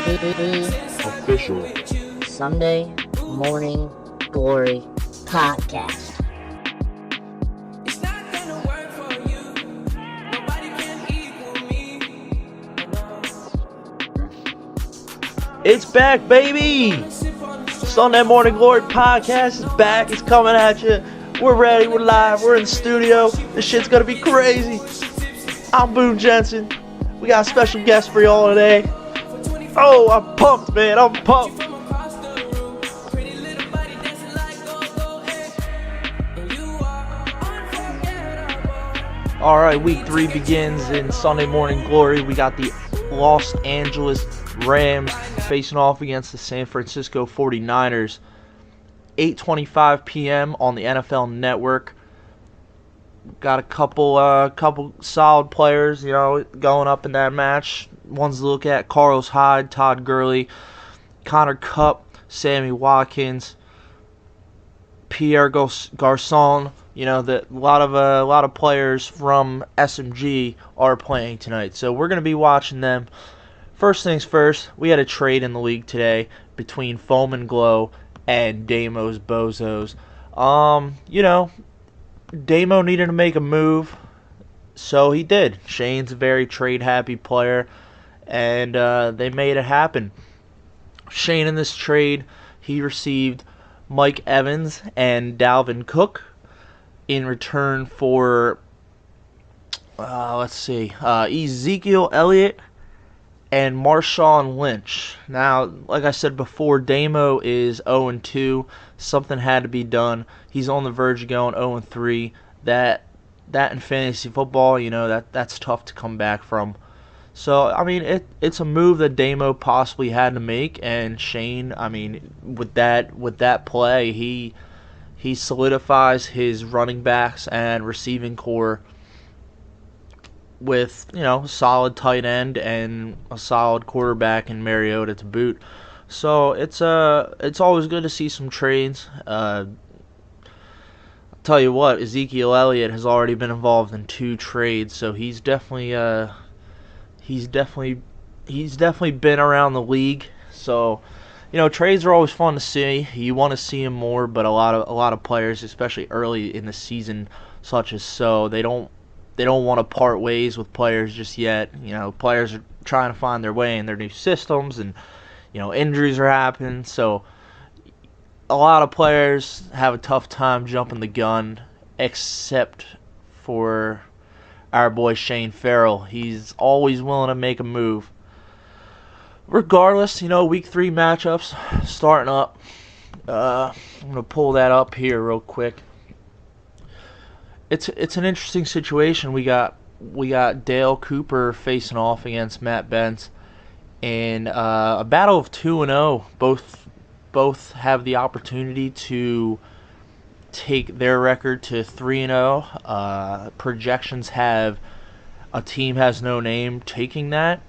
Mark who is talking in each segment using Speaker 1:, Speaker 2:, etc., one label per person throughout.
Speaker 1: Official
Speaker 2: Sunday Morning Glory Podcast.
Speaker 1: It's back, baby! Sunday Morning Glory Podcast is back. It's coming at you. We're ready. We're live. We're in the studio. This shit's gonna be crazy. I'm Boone Jensen. We got a special guest for y'all today. Oh, I'm pumped, man. I'm pumped. All right, week 3 begins in Sunday Morning Glory. We got the Los Angeles Rams facing off against the San Francisco 49ers. 8:25 p.m. on the NFL Network. Got a couple solid players, going up in that match. Ones to look at: Carlos Hyde, Todd Gurley, Connor Kupp, Sammy Watkins, Pierre Garçon. A lot of players from SMG are playing tonight, so we're gonna be watching them. First things first, we had a trade in the league today between Foam and Glow and Damo's Bozos. Damo needed to make a move, so he did. Shane's a very trade-happy player, and they made it happen. Shane, in this trade, he received Mike Evans and Dalvin Cook in return for, Ezekiel Elliott and Marshawn Lynch. Now, like I said before, Damo is 0-2. Something had to be done. He's on the verge of going 0-3. That in fantasy football, that's tough to come back from. So, it's a move that Damo possibly had to make, and Shane, with that play, he solidifies his running backs and receiving core with, solid tight end and a solid quarterback in Mariota to boot. So it's always good to see some trades. I'll tell you what, Ezekiel Elliott has already been involved in 2 trades, so he's definitely been around the league. So, trades are always fun to see. You want to see them more, but a lot of players, especially early in the season, such as they don't want to part ways with players just yet. Players are trying to find their way in their new systems, and injuries are happening. So a lot of players have a tough time jumping the gun, except for our boy Shane Farrell. He's always willing to make a move. Regardless, week 3 matchups starting up. I'm gonna pull that up here real quick. It's an interesting situation. We got Dale Cooper facing off against Matt Bentz in a battle of 2-0. Both have the opportunity to take their record to 3-0. Projections have a team has no name taking that.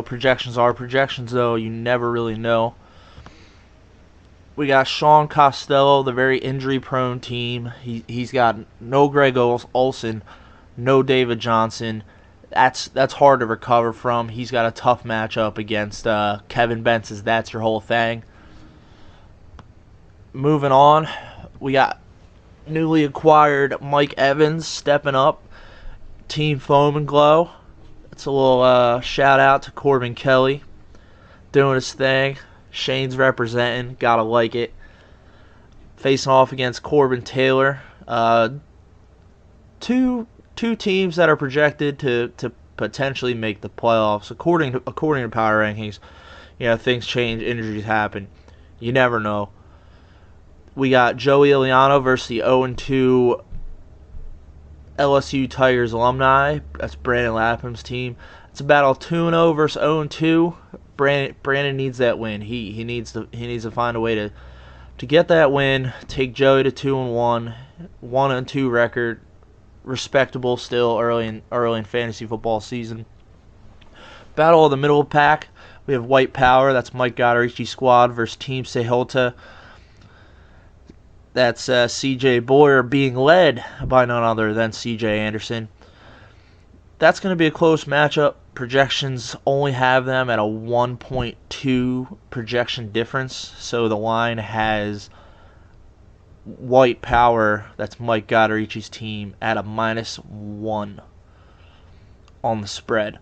Speaker 1: Projections are projections, though. You never really know. We got Sean Costello, the very injury-prone team. He's got no Greg Olsen, no David Johnson. That's hard to recover from. He's got a tough matchup against Kevin Bentz's That's Your Whole Thing. Moving on, we got newly acquired Mike Evans stepping up. Team Foam and Glow. It's a little shout-out to Corbin Kelly doing his thing. Shane's representing, gotta like it. Facing off against Corbin Taylor. Two teams that are projected to potentially make the playoffs. According to power rankings, things change, injuries happen. You never know. We got Joey Iliano versus the 0-2 LSU Tigers alumni. That's Brandon Lapham's team. It's a battle of 2-0 versus 0-2. Brandon needs that win. He needs to find a way to get that win. Take Joey to 2-1, 1-2 record, respectable still early in fantasy football season. Battle of the middle pack. We have White Power. That's Mike Goddard's squad versus Team Sehota. That's C.J. Boyer being led by none other than C.J. Anderson. That's going to be a close matchup. projections only have them at a 1.2 projection difference. So the line has White Power, that's Mike Goderichi's team, at a -1 on the spread.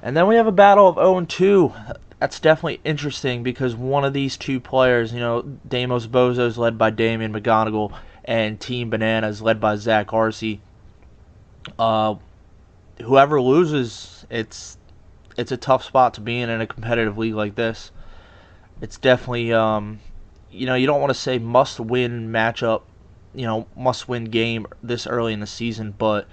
Speaker 1: And then we have a battle of 0-2. That's definitely interesting because one of these two players, Damos Bozos led by Damian McGonigal and Team Bananas led by Zach Arce. Whoever loses, it's a tough spot to be in a competitive league like this. It's definitely, you don't want to say must-win matchup, must-win game this early in the season, but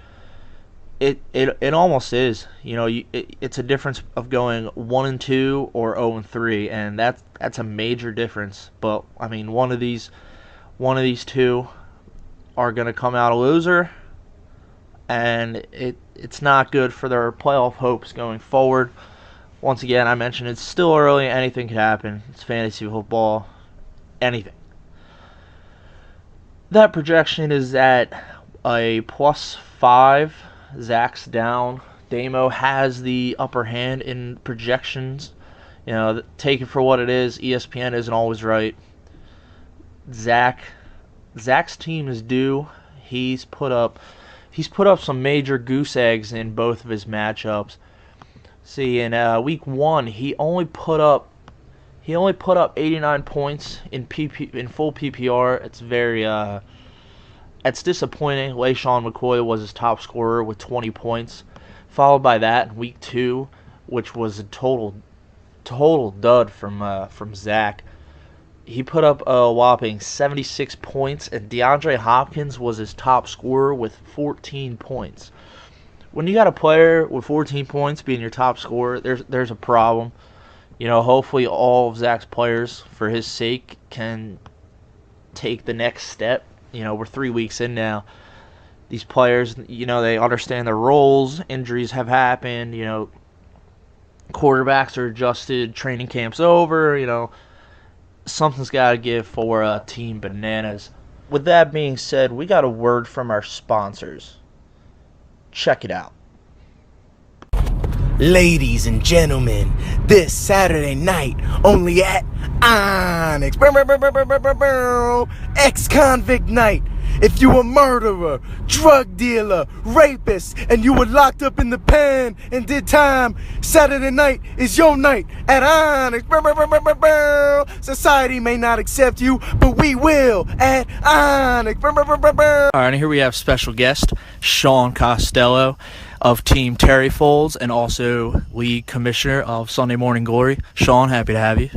Speaker 1: it almost is. It's a difference of going 1-2 or 0-3, and that's a major difference. But I mean, one of these two are going to come out a loser, and it's not good for their playoff hopes going forward. Once again, I mentioned it's still early. Anything could happen. It's fantasy football. Anything. That projection is at a +5. Zach's down. Damo has the upper hand in projections. Take it for what it is. ESPN isn't always right. Zach's team is due. He's put up some major goose eggs in both of his matchups. See, in week 1, he only put up 89 points in full PPR. It's very it's disappointing. LaShawn McCoy was his top scorer with 20 points, followed by that in week 2, which was a total dud from Zach. He put up a whopping 76 points, and DeAndre Hopkins was his top scorer with 14 points. When you got a player with 14 points being your top scorer, there's a problem. Hopefully all of Zach's players, for his sake, can take the next step. We're 3 weeks in now. These players, they understand their roles. Injuries have happened. Quarterbacks are adjusted. Training camp's over. Something's got to give for Team Bananas. With that being said, we got a word from our sponsors. Check it out.
Speaker 3: Ladies and gentlemen, this Saturday night, only at Onyx, ex-convict night. If you a murderer, drug dealer, rapist, and you were locked up in the pen and did time, Saturday night is your night at Onyx. Society may not accept you, but we will at Onyx.
Speaker 1: All right, and here we have special guest Sean Costello of Team Terry Folds and also league commissioner of Sunday Morning Glory. Sean, happy to have you.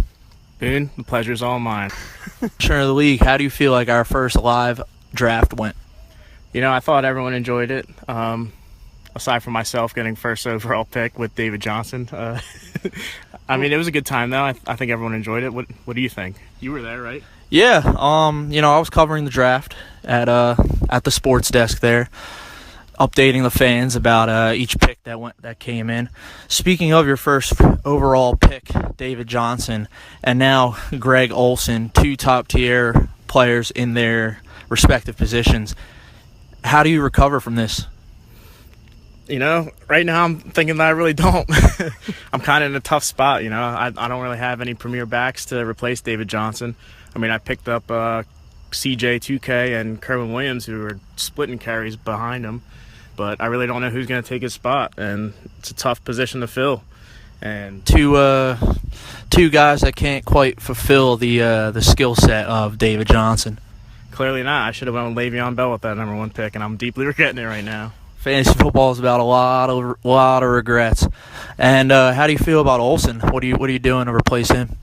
Speaker 4: Boone, the pleasure's all mine.
Speaker 1: Commissioner of the league, how do you feel like our first live draft went?
Speaker 4: I thought everyone enjoyed it. Aside from myself getting first overall pick with David Johnson. I mean, it was a good time, though. I think everyone enjoyed it. What do you think? You were there, right?
Speaker 1: Yeah, I was covering the draft at the sports desk there, updating the fans about each pick that came in. Speaking of your first overall pick, David Johnson, and now Greg Olson, two top-tier players in their respective positions. How do you recover from this?
Speaker 4: Right now I'm thinking that I really don't. I'm kind of in a tough spot, I don't really have any premier backs to replace David Johnson. I mean, I picked up CJ 2K and Kerwin Williams, who are splitting carries behind him, but I really don't know who's going to take his spot, and it's a tough position to fill. And
Speaker 1: two guys that can't quite fulfill the skill set of David Johnson.
Speaker 4: Clearly not. I should have went with Le'Veon Bell with that number 1 pick, and I'm deeply regretting it right now.
Speaker 1: Fantasy football is about a lot of regrets. And how do you feel about Olsen? What are you doing to replace him?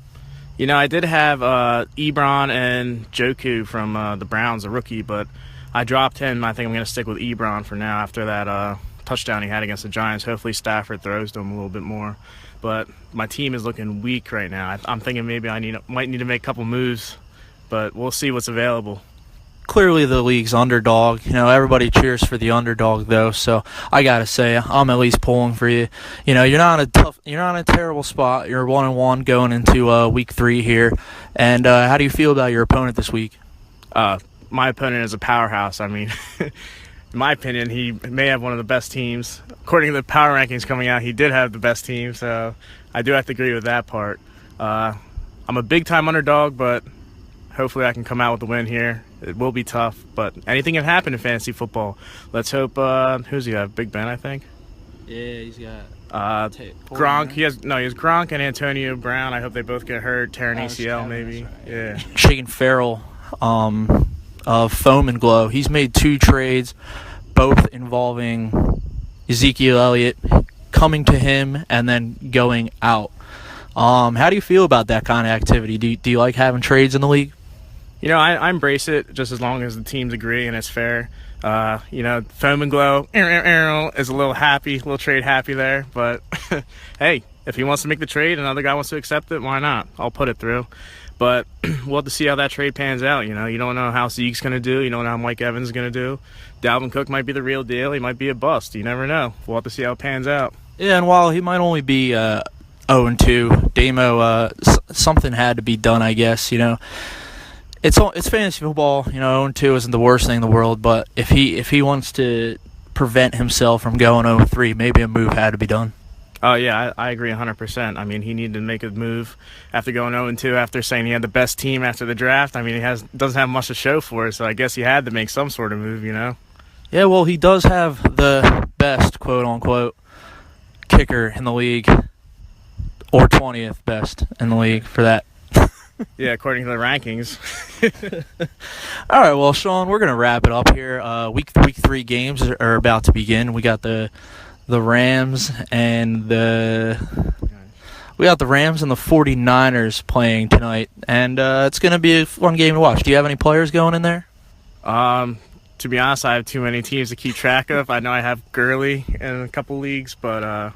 Speaker 4: I did have Ebron and Joku from the Browns, a rookie, but I dropped him. I think I'm going to stick with Ebron for now after that touchdown he had against the Giants. Hopefully Stafford throws to him a little bit more. But my team is looking weak right now. I'm thinking maybe I might need to make a couple moves, but we'll see what's available.
Speaker 1: Clearly the league's underdog. Everybody cheers for the underdog though, so I gotta say I'm at least pulling for you. You're not in a terrible spot. You're 1-1 going into week 3 here. And how do you feel about your opponent this week?
Speaker 4: My opponent is a powerhouse. I mean, in my opinion, he may have one of the best teams. According to the power rankings coming out, he did have the best team, so I do have to agree with that part. I'm a big-time underdog, but hopefully I can come out with the win here. It will be tough, but anything can happen in fantasy football. Let's hope. Who's he have? Big Ben, I think.
Speaker 1: Yeah, he's got
Speaker 4: Gronk. He has Gronk and Antonio Brown. I hope they both get hurt, tear an ACL maybe.
Speaker 1: Right.
Speaker 4: Yeah.
Speaker 5: Shane Farrell of Foam and Glow. He's made 2 trades, both involving Ezekiel Elliott coming to him and then going out. How do you feel about that kind of activity? Do you like having trades in the league?
Speaker 4: I embrace it just as long as the teams agree and it's fair. Foam and Glow is a little trade happy there. But, hey, if he wants to make the trade and another guy wants to accept it, why not? I'll put it through. But we'll have to see how that trade pans out. You don't know how Zeke's going to do. You don't know how Mike Evans is going to do. Dalvin Cook might be the real deal. He might be a bust. You never know. We'll have to see how it pans out.
Speaker 5: Yeah, and while he might only be 0-2, Damo, something had to be done, I guess. It's fantasy football. 0-2 isn't the worst thing in the world, but if he wants to prevent himself from going 0-3, maybe a move had to be done.
Speaker 4: Oh, yeah, I agree 100%. I mean, he needed to make a move after going 0-2, after saying he had the best team after the draft. I mean, doesn't have much to show for it, so I guess he had to make some sort of move,
Speaker 5: Yeah, well, he does have the best, quote-unquote, kicker in the league, or 20th best in the league for that.
Speaker 4: Yeah, according to the rankings.
Speaker 5: All right, well, Sean, we're going to wrap it up here. Week 3 games are about to begin. We got the Rams and the 49ers playing tonight, and it's going to be a fun game to watch. Do you have any players going in there?
Speaker 4: To be honest, I have too many teams to keep track of. I know I have Gurley in a couple leagues, but I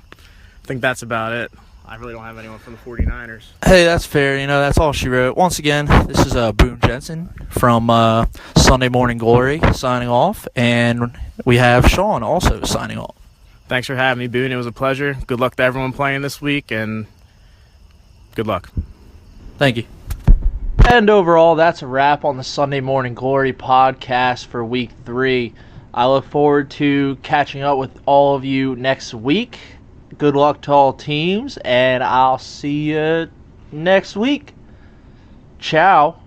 Speaker 4: think that's about it. I really don't have anyone from the 49ers.
Speaker 5: Hey, that's fair. That's all she wrote. Once again, this is Boone Jensen from Sunday Morning Glory signing off, and we have Sean also signing off.
Speaker 4: Thanks for having me, Boone. It was a pleasure. Good luck to everyone playing this week, and good luck.
Speaker 5: Thank you.
Speaker 1: And overall, that's a wrap on the Sunday Morning Glory podcast for Week 3. I look forward to catching up with all of you next week. Good luck to all teams, and I'll see you next week. Ciao.